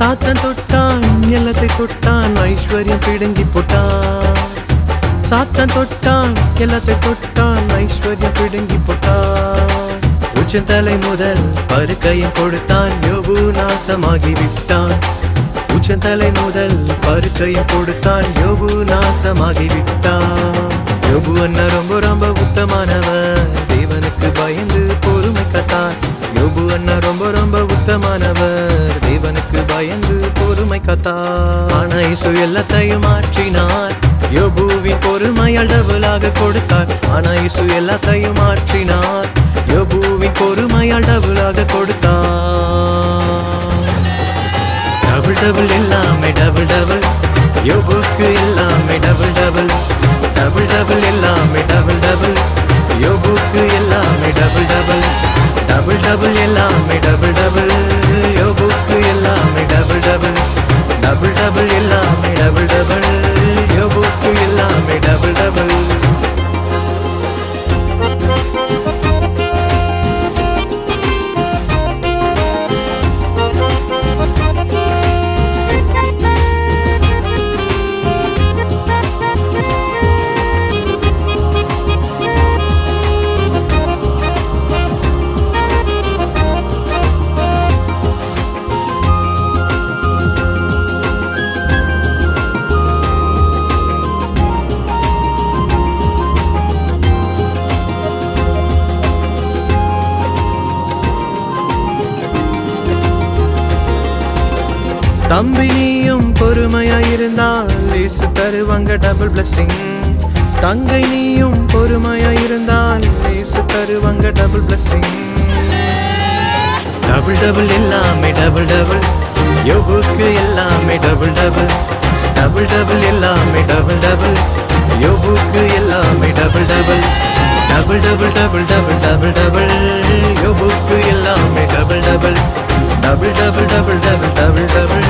சாத்தன் தொட்டான் எல்லாத்தை தொட்டான் ஐஸ்வர்யம் பிடுங்கி போட்டான். சாத்தன் தொட்டான் எல்லாத்தை தொட்டான் ஐஸ்வர்யம் பிடுங்கி போட்டான். உச்சந்தலை முதல் பருக்கையும் கொடுத்தான் யோபு நாசமாகி விட்டான். உச்சந்தலை முதல் பருக்கையும் கொடுத்தான் யோபு நாசமாகி விட்டான். யோபு அண்ணா ரொம்ப ரொம்ப உத்தமானவர், தேவனுக்கு பயந்து பொறுமை காத்தார். யோபு அண்ணா ரொம்ப ரொம்ப உத்தமானவர், தேவனுக்கு பயந்து பொறுமை காத்தார். ஆனா இயேசு எல்லாத்தையும் மாற்றினார், யோபுவின் பொறுமையால் டபுளாக கொடுத்தார். ஆனா இயேசு எல்லாத்தையும் மாற்றினார், யோபுவின் பொறுமையால் டபுளாக கொடுத்தார். டபுள் டபுள் எல்லாமே டபுள் டபுள், யோபுக்கு எல்லாமே டபுள் டபுள். டபுள் டபுள் எல்லாமே டபுள் டபுள், யோபுக்கு எல்லாமே டபுள் டபுள். டபுள் டபுள் எல்லாமே டபுள் டபுள், யோபுக்கு எல்லாமே டபுள் டபுள். டபுள் டபுள் எல்லாமே டபுள் டபுள், யோபுக்கு எல்லாமே டபுள் டபுள். தம்பி நீயும் பொறுமையாயிருந்தால் இயேசு தருவாங்க டபுள் பிளஸிங். தங்கை நீயும் பொறுமையாயிருந்தால் இயேசு தருவாங்க டபுள் பிளஸிங். டபுள் டபுள் எல்லாமே டபுள் டபுள், யோபுக்கு எல்லாமே டபுள் டபுள். டபுள் டபுள் எல்லாமே டபுள் டபுள், யோபுக்கு எல்லாமே double double. Double double double double double double, யோபுக்கு எல்லாமே double double. Double double double double double double,